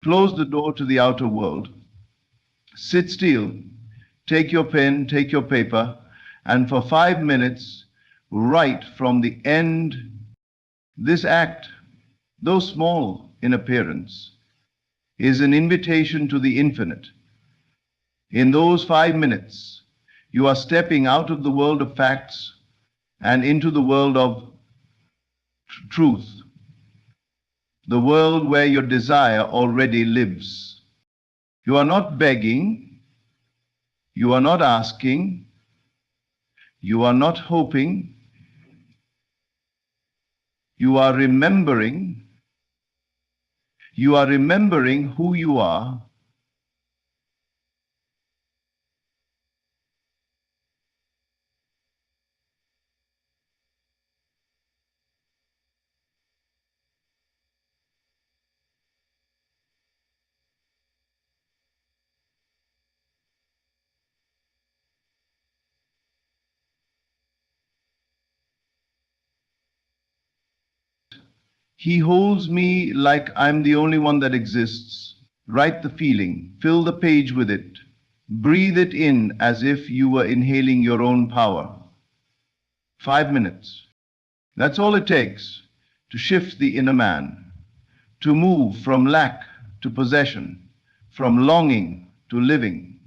Close the door to the outer world. Sit still. Take your pen, take your paper, and for 5 minutes, write from the end. This act, though small in appearance, is an invitation to the infinite. In those 5 minutes, you are stepping out of the world of facts and into the world of truth, the world where your desire already lives. You are not begging, you are not asking, you are not hoping, you are remembering who you are. He holds me like I'm the only one that exists. Write the feeling, fill the page with it. Breathe it in as if you were inhaling your own power. 5 minutes. That's all it takes to shift the inner man, to move from lack to possession, from longing to living.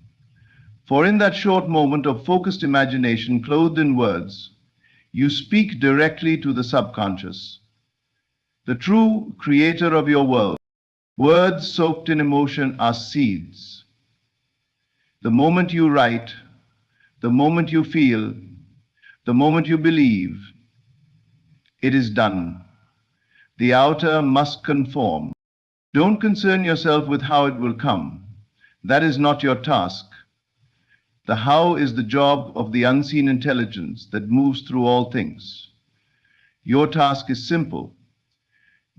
For in that short moment of focused imagination clothed in words, you speak directly to the subconscious, the true creator of your world. Words soaked in emotion are seeds. The moment you write, the moment you feel, the moment you believe, it is done. The outer must conform. Don't concern yourself with how it will come. That is not your task. The how is the job of the unseen intelligence that moves through all things. Your task is simple.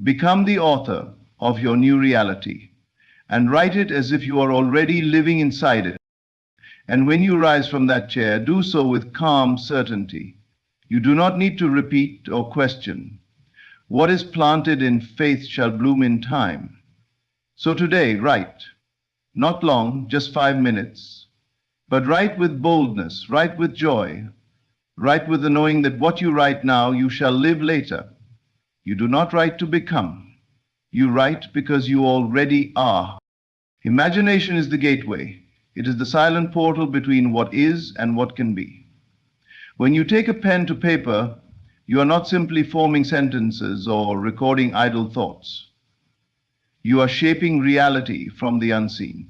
Become the author of your new reality and write it as if you are already living inside it. And when you rise from that chair, do so with calm certainty. You do not need to repeat or question. What is planted in faith shall bloom in time. So today, write. Not long, just 5 minutes, but write with boldness, write with joy, write with the knowing that what you write now, you shall live later. You do not write to become. You write because you already are. Imagination is the gateway. It is the silent portal between what is and what can be. When you take a pen to paper, you are not simply forming sentences or recording idle thoughts. You are shaping reality from the unseen.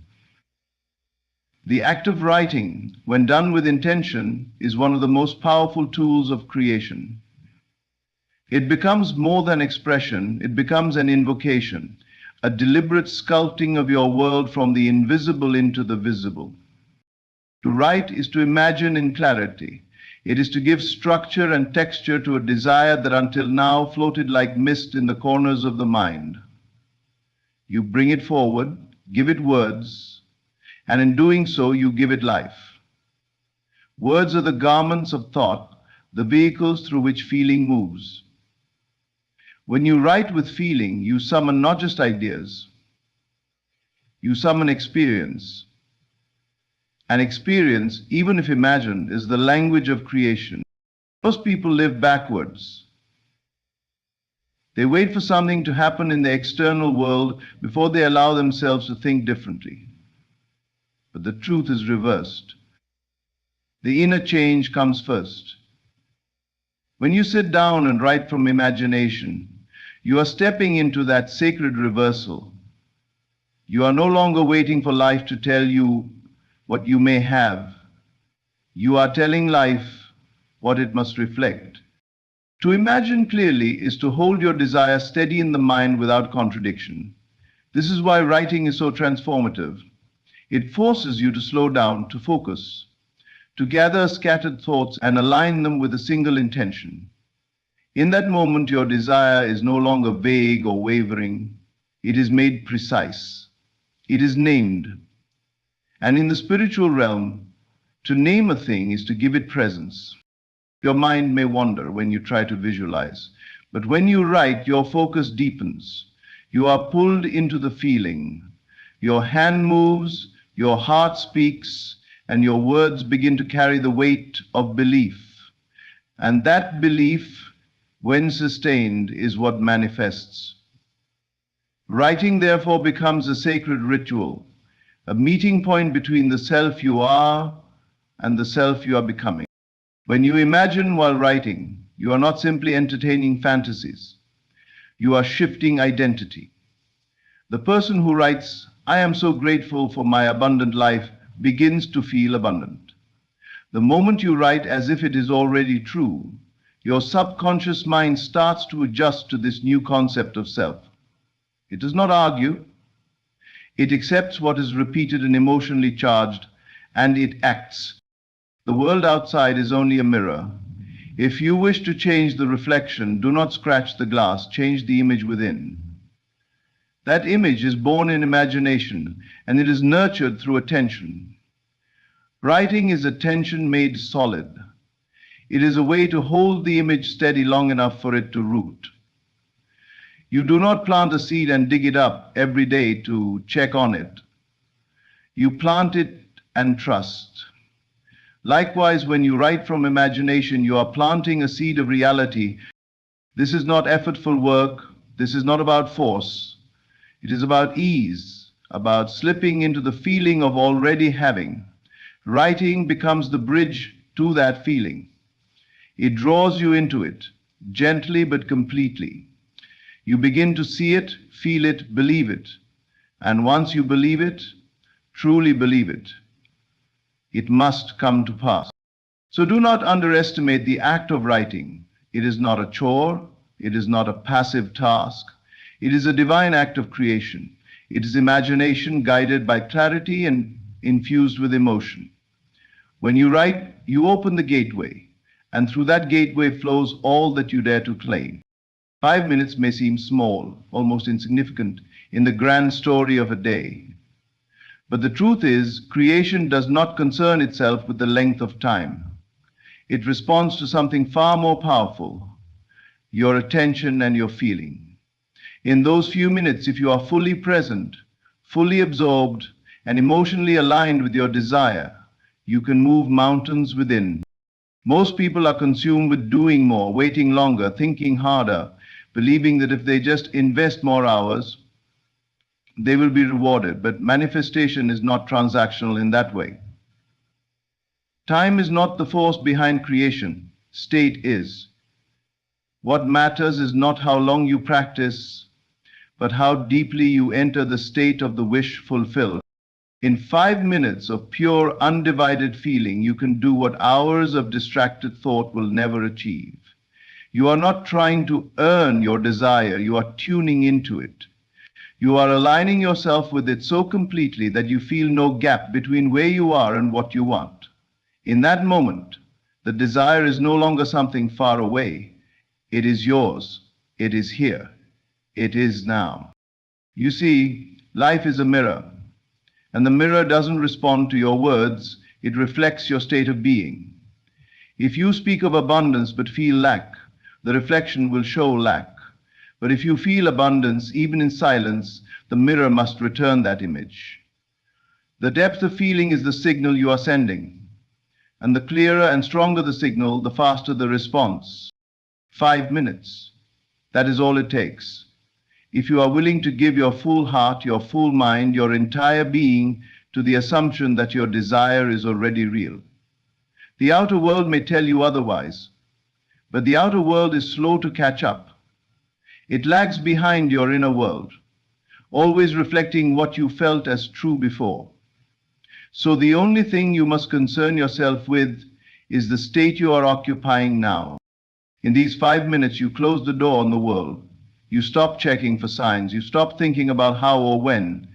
The act of writing, when done with intention, is one of the most powerful tools of creation. It becomes more than expression, it becomes an invocation, a deliberate sculpting of your world from the invisible into the visible. To write is to imagine in clarity. It is to give structure and texture to a desire that until now floated like mist in the corners of the mind. You bring it forward, give it words, and in doing so you give it life. Words are the garments of thought, the vehicles through which feeling moves. When you write with feeling, you summon not just ideas, you summon experience. And experience, even if imagined, is the language of creation. Most people live backwards. They wait for something to happen in the external world before they allow themselves to think differently. But the truth is reversed. The inner change comes first. When you sit down and write from imagination, you are stepping into that sacred reversal. You are no longer waiting for life to tell you what you may have. You are telling life what it must reflect. To imagine clearly is to hold your desire steady in the mind without contradiction. This is why writing is so transformative. It forces you to slow down, to focus, to gather scattered thoughts and align them with a single intention. In that moment, your desire is no longer vague or wavering. It is made precise. It is named. And in the spiritual realm, to name a thing is to give it presence. Your mind may wander when you try to visualize, but when you write, your focus deepens. You are pulled into the feeling, Your hand moves, your heart speaks, and your words begin to carry the weight of belief. And that belief, when sustained, is what manifests. Writing, therefore, becomes a sacred ritual, a meeting point between the self you are and the self you are becoming. When you imagine while writing, you are not simply entertaining fantasies. You are shifting identity. The person who writes, "I am so grateful for my abundant life," begins to feel abundant. The moment you write as if it is already true, your subconscious mind starts to adjust to this new concept of self. It does not argue. It accepts what is repeated and emotionally charged, and it acts. The world outside is only a mirror. If you wish to change the reflection, do not scratch the glass, change the image within. That image is born in imagination, and it is nurtured through attention. Writing is attention made solid. It is a way to hold the image steady long enough for it to root. You do not plant a seed and dig it up every day to check on it. You plant it and trust. Likewise, when you write from imagination, you are planting a seed of reality. This is not effortful work. This is not about force. It is about ease, about slipping into the feeling of already having. Writing becomes the bridge to that feeling. It draws you into it, gently but completely. You begin to see it, feel it, believe it. And once you believe it, truly believe it, it must come to pass. So do not underestimate the act of writing. It is not a chore. It is not a passive task. It is a divine act of creation. It is imagination guided by clarity and infused with emotion. When you write, you open the gateway, and through that gateway flows all that you dare to claim. 5 minutes may seem small, almost insignificant, in the grand story of a day. But the truth is, creation does not concern itself with the length of time. It responds to something far more powerful, your attention and your feeling. In those few minutes, if you are fully present, fully absorbed, and emotionally aligned with your desire, you can move mountains within. Most people are consumed with doing more, waiting longer, thinking harder, believing that if they just invest more hours, they will be rewarded. But manifestation is not transactional in that way. Time is not the force behind creation. State is. What matters is not how long you practice, but how deeply you enter the state of the wish fulfilled. In 5 minutes of pure, undivided feeling, you can do what hours of distracted thought will never achieve. You are not trying to earn your desire, you are tuning into it. You are aligning yourself with it so completely that you feel no gap between where you are and what you want. In that moment, the desire is no longer something far away. It is yours. It is here. It is now. You see, life is a mirror, and the mirror doesn't respond to your words. It reflects your state of being. If you speak of abundance but feel lack, the reflection will show lack. But if you feel abundance, even in silence, the mirror must return that image. The depth of feeling is the signal you are sending. And the clearer and stronger the signal, the faster the response. 5 minutes. That is all it takes. If you are willing to give your full heart, your full mind, your entire being to the assumption that your desire is already real. The outer world may tell you otherwise, but the outer world is slow to catch up. It lags behind your inner world, always reflecting what you felt as true before. So the only thing you must concern yourself with is the state you are occupying now. In these 5 minutes, you close the door on the world. You stop checking for signs. You stop thinking about how or when.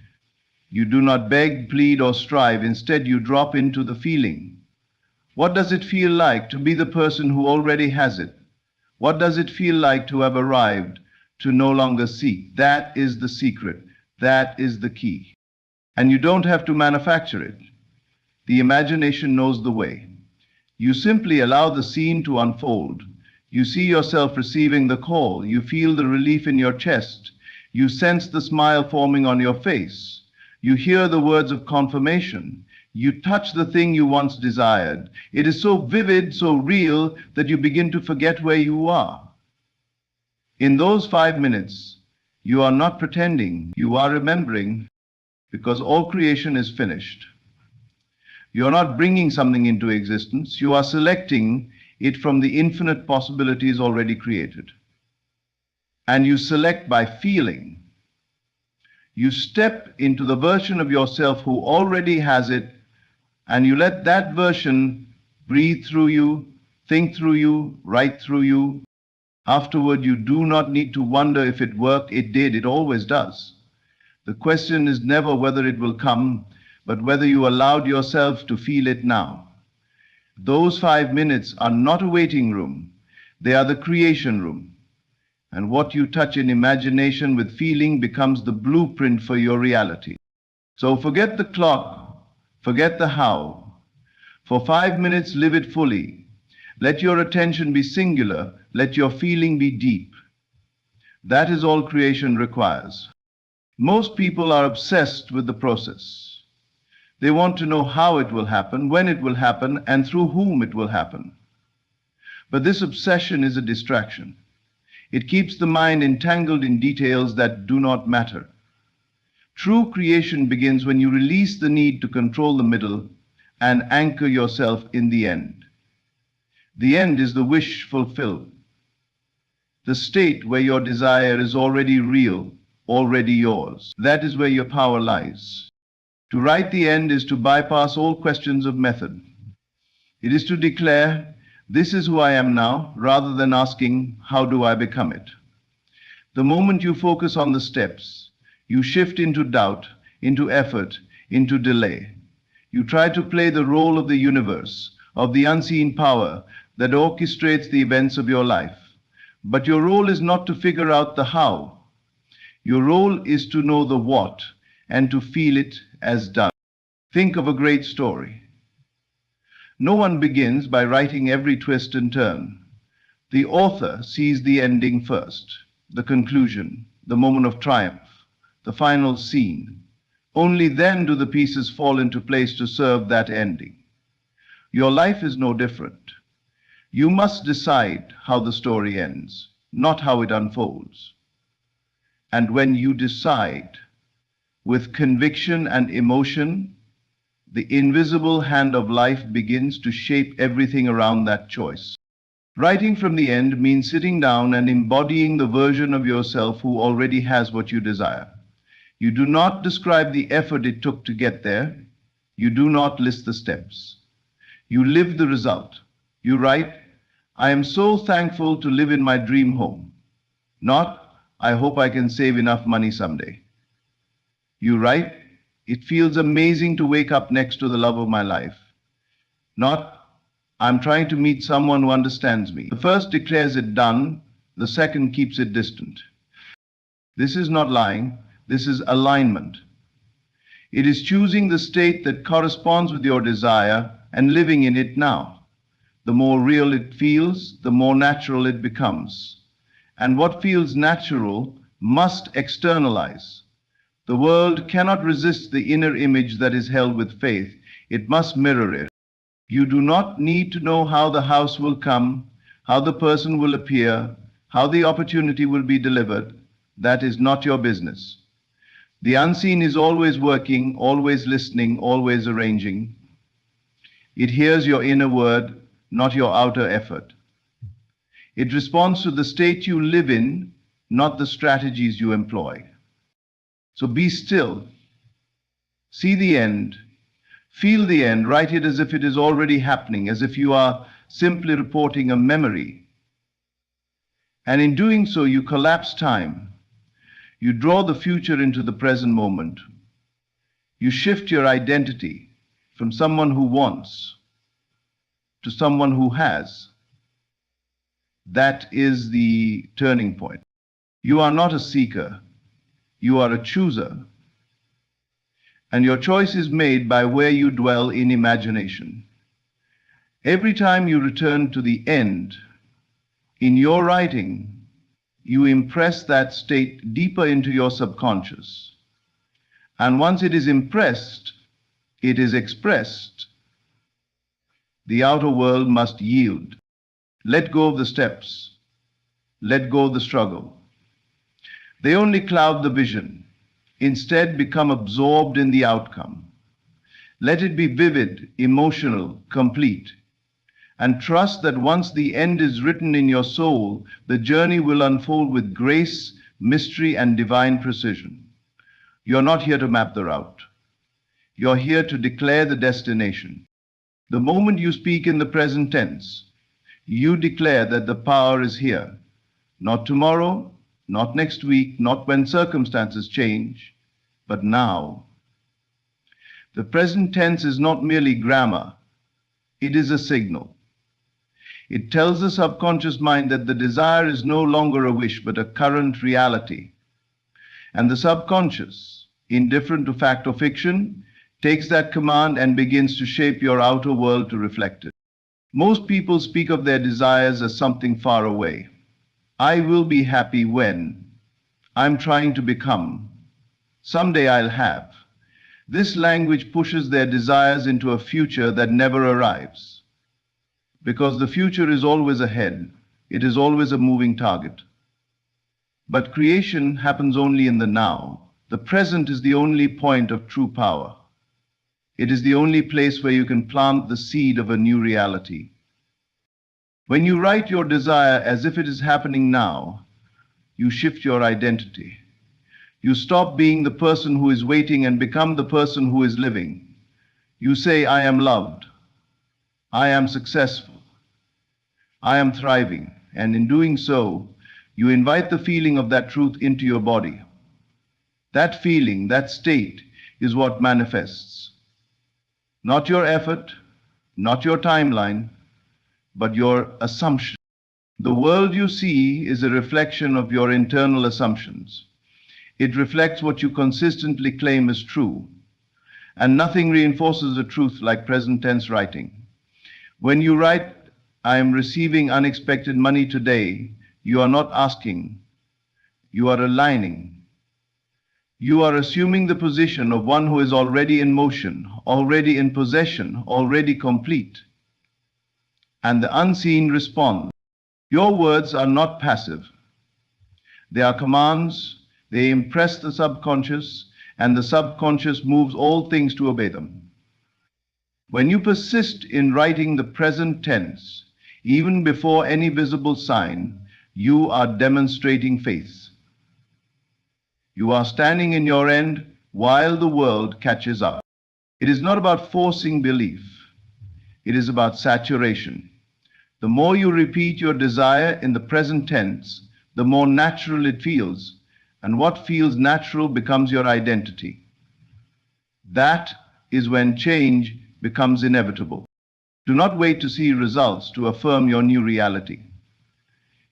You do not beg, plead, or strive. Instead, you drop into the feeling. What does it feel like to be the person who already has it? What does it feel like to have arrived, to no longer seek? That is the secret. That is the key. And you don't have to manufacture it. The imagination knows the way. You simply allow the scene to unfold. You see yourself receiving the call. You feel the relief in your chest. You sense the smile forming on your face. You hear the words of confirmation. You touch the thing you once desired. It is so vivid, so real, that you begin to forget where you are. In those 5 minutes, you are not pretending, you are remembering, because all creation is finished. You are not bringing something into existence, you are selecting it from the infinite possibilities already created. And you select by feeling. You step into the version of yourself who already has it, and you let that version breathe through you, think through you, write through you. Afterward, you do not need to wonder if it worked. It did. It always does. The question is never whether it will come, but whether you allowed yourself to feel it now. Those 5 minutes are not a waiting room. They are the creation room. And what you touch in imagination with feeling becomes the blueprint for your reality. So forget the clock, forget the how. For 5 minutes, live it fully. Let your attention be singular, let your feeling be deep. That is all creation requires. Most people are obsessed with the process. They want to know how it will happen, when it will happen, and through whom it will happen. But this obsession is a distraction. It keeps the mind entangled in details that do not matter. True creation begins when you release the need to control the middle and anchor yourself in the end. The end is the wish fulfilled, the state where your desire is already real, already yours. That is where your power lies. To write the end is to bypass all questions of method. It is to declare, this is who I am now, rather than asking, how do I become it? The moment you focus on the steps, you shift into doubt, into effort, into delay. You try to play the role of the universe, of the unseen power that orchestrates the events of your life. But your role is not to figure out the how. Your role is to know the what and to feel it as done. Think of a great story. No one begins by writing every twist and turn. The author sees the ending first, the conclusion, the moment of triumph, the final scene. Only then do the pieces fall into place to serve that ending. Your life is no different. You must decide how the story ends, not how it unfolds. And when you decide with conviction and emotion, the invisible hand of life begins to shape everything around that choice. Writing from the end means sitting down and embodying the version of yourself who already has what you desire. You do not describe the effort it took to get there. You do not list the steps. You live the result. You write, I am so thankful to live in my dream home. Not, I hope I can save enough money someday. You write, it feels amazing to wake up next to the love of my life. Not, I'm trying to meet someone who understands me. The first declares it done, the second keeps it distant. This is not lying, this is alignment. It is choosing the state that corresponds with your desire and living in it now. The more real it feels, the more natural it becomes. And what feels natural must externalize. The world cannot resist the inner image that is held with faith. It must mirror it. You do not need to know how the house will come, how the person will appear, how the opportunity will be delivered. That is not your business. The unseen is always working, always listening, always arranging. It hears your inner word, not your outer effort. It responds to the state you live in, not the strategies you employ. So be still. See the end. Feel the end. Write it as if it is already happening, as if you are simply reporting a memory. And in doing so, you collapse time. You draw the future into the present moment. You shift your identity from someone who wants to someone who has. That is the turning point. You are not a seeker. You are a chooser. And your choice is made by where you dwell in imagination. Every time you return to the end, in your writing, you impress that state deeper into your subconscious. And once it is impressed, it is expressed. The outer world must yield. Let go of the steps. Let go of the struggle. They only cloud the vision. Instead, become absorbed in the outcome. Let it be vivid, emotional, complete. And trust that once the end is written in your soul, the journey will unfold with grace, mystery, and divine precision. You're not here to map the route. You're here to declare the destination. The moment you speak in the present tense, you declare that the power is here. Not tomorrow, not next week, not when circumstances change, but now. The present tense is not merely grammar. It is a signal. It tells the subconscious mind that the desire is no longer a wish, but a current reality. And the subconscious, indifferent to fact or fiction, takes that command and begins to shape your outer world to reflect it. Most people speak of their desires as something far away. I will be happy when. I'm trying to become. Someday I'll have. This language pushes their desires into a future that never arrives. Because the future is always ahead, it is always a moving target. But creation happens only in the now. The present is the only point of true power. It is the only place where you can plant the seed of a new reality. When you write your desire as if it is happening now, you shift your identity. You stop being the person who is waiting and become the person who is living. You say, I am loved. I am successful. I am thriving. And in doing so, you invite the feeling of that truth into your body. That feeling, that state, is what manifests. Not your effort, not your timeline, but your assumption. The world you see is a reflection of your internal assumptions. It reflects what you consistently claim is true. And nothing reinforces the truth like present tense writing. When you write, I am receiving unexpected money today, you are not asking, you are aligning. You are assuming the position of one who is already in motion, already in possession, already complete. And the unseen responds. Your words are not passive. They are commands. They impress the subconscious, and the subconscious moves all things to obey them. When you persist in writing the present tense, even before any visible sign, you are demonstrating faith. You are standing in your end while the world catches up. It is not about forcing belief. It is about saturation. The more you repeat your desire in the present tense, the more natural it feels, and what feels natural becomes your identity. That is when change becomes inevitable. Do not wait to see results to affirm your new reality.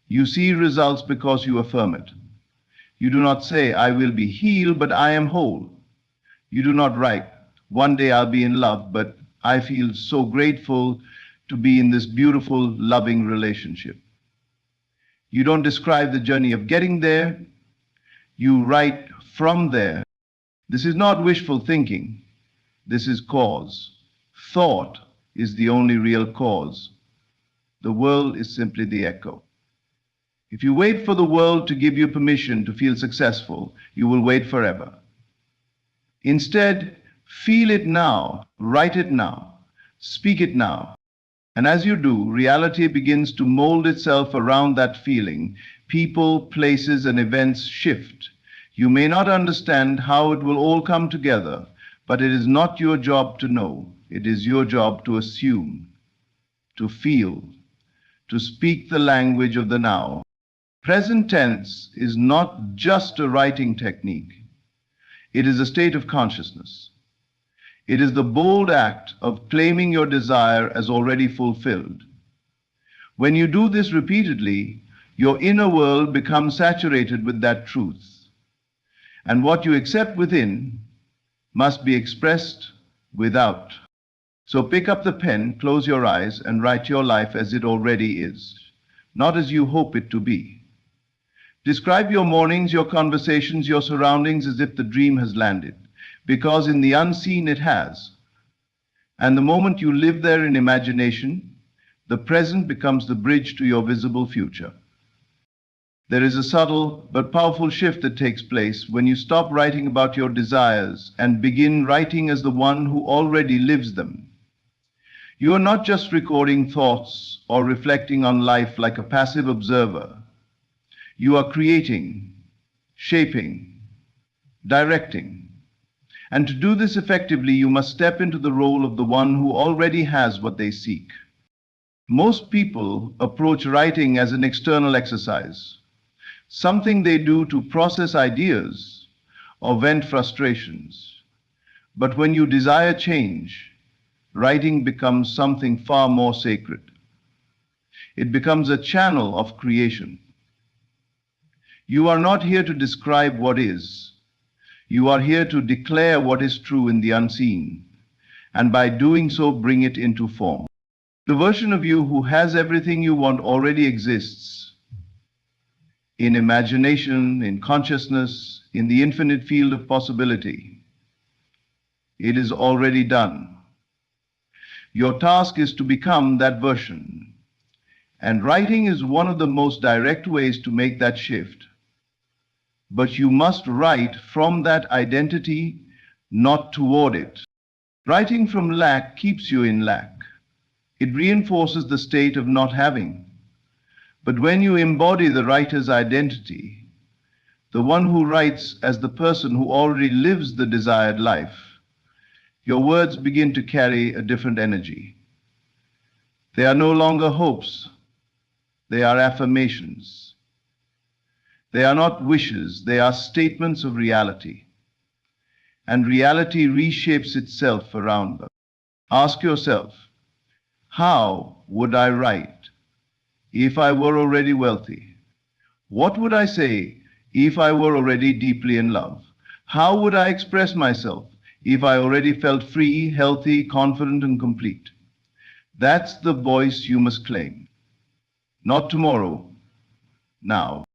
You see results because you affirm it. You do not say, I will be healed, but I am whole. You do not write, one day I'll be in love, but I feel so grateful to be in this beautiful, loving relationship. You don't describe the journey of getting there. You write from there. This is not wishful thinking. This is cause. Thought is the only real cause. The world is simply the echo. If you wait for the world to give you permission to feel successful, you will wait forever. Instead, feel it now, write it now, speak it now. And as you do, reality begins to mold itself around that feeling. People, places, and events shift. You may not understand how it will all come together, but it is not your job to know. It is your job to assume, to feel, to speak the language of the now. Present tense is not just a writing technique. It is a state of consciousness. It is the bold act of claiming your desire as already fulfilled. When you do this repeatedly, your inner world becomes saturated with that truth. And what you accept within must be expressed without. So pick up the pen, close your eyes, and write your life as it already is, not as you hope it to be. Describe your mornings, your conversations, your surroundings as if the dream has landed. because in the unseen it has. And the moment you live there in imagination, the present becomes the bridge to your visible future. There is a subtle but powerful shift that takes place when you stop writing about your desires and begin writing as the one who already lives them. You are not just recording thoughts or reflecting on life like a passive observer. You are creating, shaping, directing. And to do this effectively, you must step into the role of the one who already has what they seek. Most people approach writing as an external exercise, something they do to process ideas or vent frustrations. But when you desire change, writing becomes something far more sacred. It becomes a channel of creation. You are not here to describe what is. You are here to declare what is true in the unseen, and by doing so, bring it into form. The version of you who has everything you want already exists in imagination, in consciousness, in the infinite field of possibility. It is already done. Your task is to become that version, and writing is one of the most direct ways to make that shift. But you must write from that identity, not toward it. Writing from lack keeps you in lack. It reinforces the state of not having. But when you embody the writer's identity, the one who writes as the person who already lives the desired life, your words begin to carry a different energy. They are no longer hopes, they are affirmations. They are not wishes, they are statements of reality. And reality reshapes itself around us. Ask yourself, how would I write if I were already wealthy? What would I say if I were already deeply in love? How would I express myself if I already felt free, healthy, confident, and complete? That's the voice you must claim. Not tomorrow, now.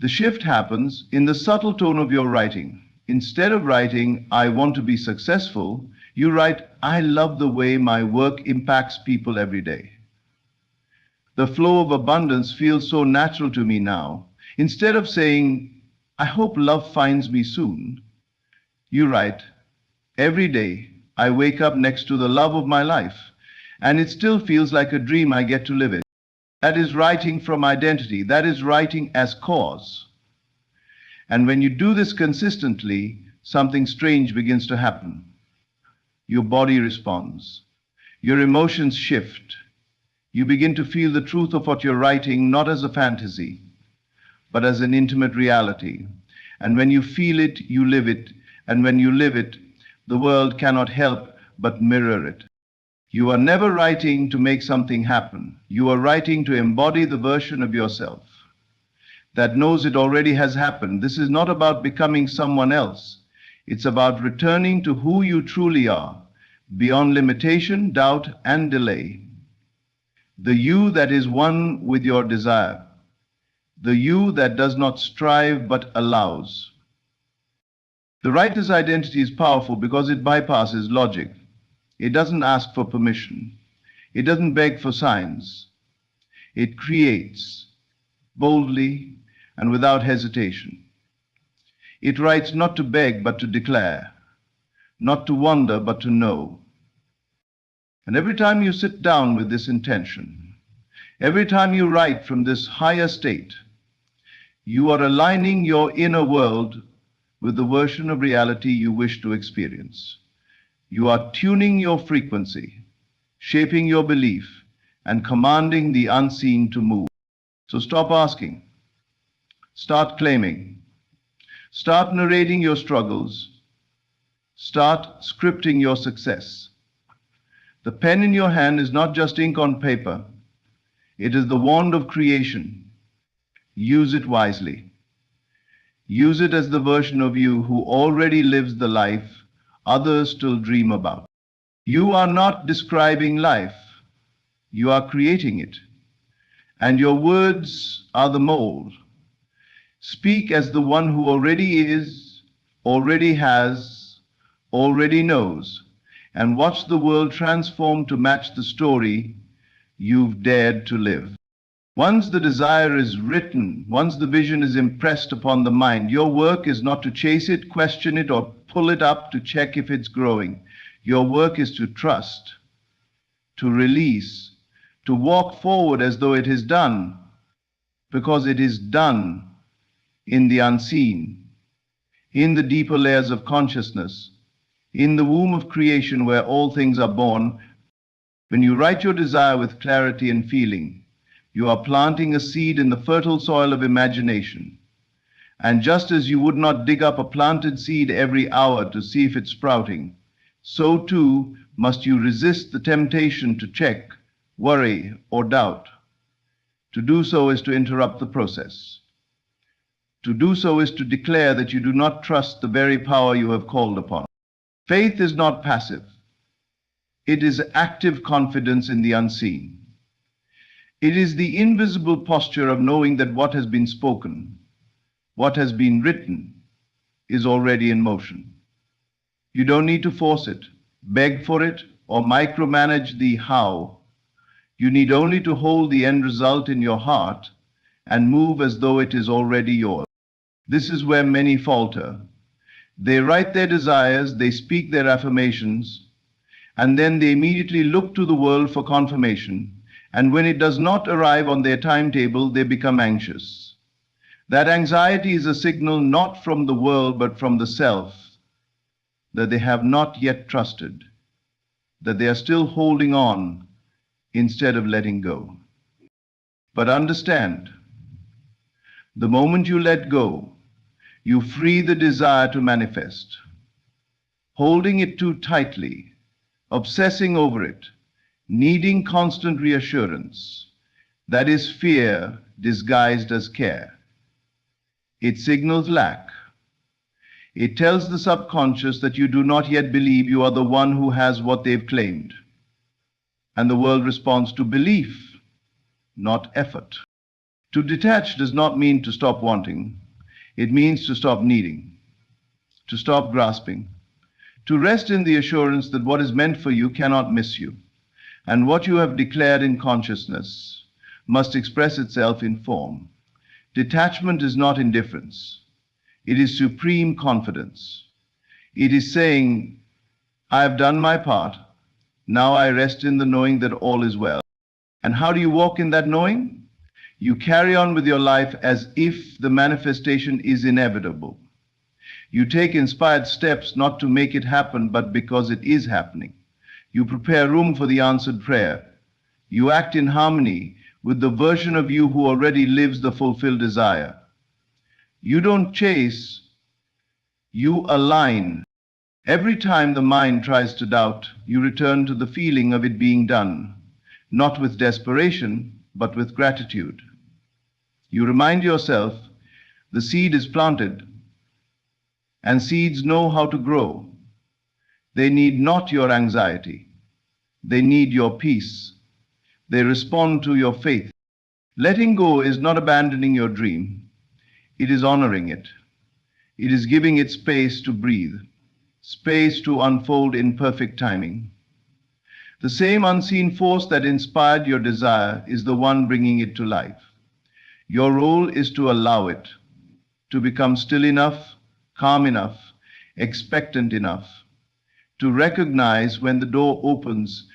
The shift happens in the subtle tone of your writing. Instead of writing, I want to be successful, you write, I love the way my work impacts people every day. The flow of abundance feels so natural to me now. Instead of saying, I hope love finds me soon, you write, every day I wake up next to the love of my life, and it still feels like a dream I get to live it. That is writing from identity. That is writing as cause. And when you do this consistently, something strange begins to happen. Your body responds. Your emotions shift. You begin to feel the truth of what you're writing, not as a fantasy, but as an intimate reality. And when you feel it, you live it. And when you live it, the world cannot help but mirror it. You are never writing to make something happen. You are writing to embody the version of yourself that knows it already has happened. This is not about becoming someone else. It's about returning to who you truly are, beyond limitation, doubt, and delay. The you that is one with your desire. The you that does not strive but allows. The writer's identity is powerful because it bypasses logic. It doesn't ask for permission. It doesn't beg for signs. It creates boldly and without hesitation. It writes not to beg but to declare, not to wonder but to know. And every time you sit down with this intention, every time you write from this higher state, you are aligning your inner world with the version of reality you wish to experience. You are tuning your frequency, shaping your belief, and commanding the unseen to move. So stop asking. Start claiming. Start narrating your struggles. Start scripting your success. The pen in your hand is not just ink on paper. It is the wand of creation. Use it wisely. Use it as the version of you who already lives the life others still dream about. You are not describing life. You are creating it. And your words are the mold. Speak as the one who already is, already has, already knows, and watch the world transform to match the story you've dared to live. Once the desire is written, once the vision is impressed upon the mind, your work is not to chase it, question it, or pull it up to check if it's growing. Your work is to trust, to release, to walk forward as though it is done, because it is done in the unseen, in the deeper layers of consciousness, in the womb of creation where all things are born. When you write your desire with clarity and feeling, you are planting a seed in the fertile soil of imagination. And just as you would not dig up a planted seed every hour to see if it's sprouting, so too must you resist the temptation to check, worry, or doubt. To do so is to interrupt the process. To do so is to declare that you do not trust the very power you have called upon. Faith is not passive. It is active confidence in the unseen. It is the invisible posture of knowing that what has been spoken, what has been written, is already in motion. You don't need to force it, beg for it, or micromanage the how. You need only to hold the end result in your heart and move as though it is already yours. This is where many falter. They write their desires, they speak their affirmations, and then they immediately look to the world for confirmation. And when it does not arrive on their timetable, they become anxious. That anxiety is a signal not from the world, but from the self, that they have not yet trusted, that they are still holding on instead of letting go. But understand, the moment you let go, you free the desire to manifest. Holding it too tightly, obsessing over it, needing constant reassurance, that is fear disguised as care. It signals lack. It tells the subconscious that you do not yet believe you are the one who has what they've claimed. And the world responds to belief, not effort. To detach does not mean to stop wanting. It means to stop needing, to stop grasping, to rest in the assurance that what is meant for you cannot miss you. And what you have declared in consciousness must express itself in form. Detachment is not indifference. It is supreme confidence. It is saying, I have done my part. Now I rest in the knowing that all is well. And how do you walk in that knowing? You carry on with your life as if the manifestation is inevitable. You take inspired steps not to make it happen, but because it is happening. You prepare room for the answered prayer. You act in harmony with the version of you who already lives the fulfilled desire. You don't chase, you align. Every time the mind tries to doubt, you return to the feeling of it being done, not with desperation, but with gratitude. You remind yourself the seed is planted, and seeds know how to grow. They need not your anxiety. They need your peace. They respond to your faith. Letting go is not abandoning your dream. It is honoring it. It is giving it space to breathe, space to unfold in perfect timing. The same unseen force that inspired your desire is the one bringing it to life. Your role is to allow it, to become still enough, calm enough, expectant enough, to recognize when the door opens.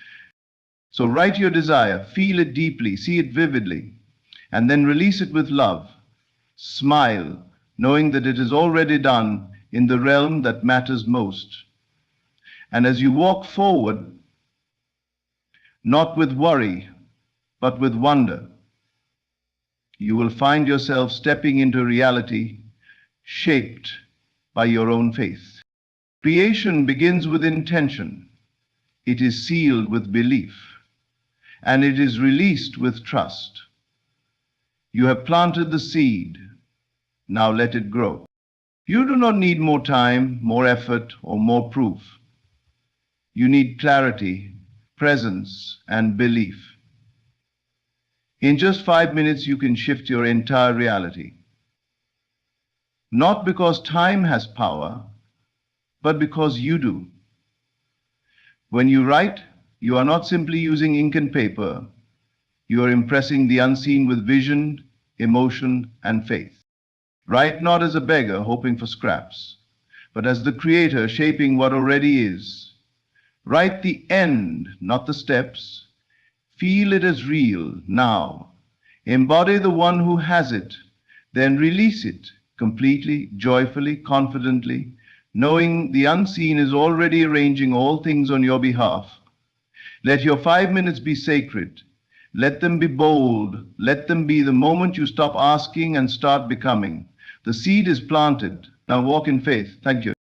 So write your desire, feel it deeply, see it vividly, and then release it with love. Smile, knowing that it is already done in the realm that matters most. And as you walk forward, not with worry, but with wonder, you will find yourself stepping into reality shaped by your own faith. Creation begins with intention. It is sealed with belief, and it is released with trust. You have planted the seed. Now let it grow. You do not need more time, more effort, or more proof. You need clarity, presence, and belief. In just 5 minutes, you can shift your entire reality. Not because time has power, but because you do. When you write, you are not simply using ink and paper. You are impressing the unseen with vision, emotion, and faith. Write not as a beggar hoping for scraps, but as the creator shaping what already is. Write the end, not the steps. Feel it as real, now. Embody the one who has it, then release it completely, joyfully, confidently, knowing the unseen is already arranging all things on your behalf. Let your 5 minutes be sacred. Let them be bold. Let them be the moment you stop asking and start becoming. The seed is planted. Now walk in faith. Thank you.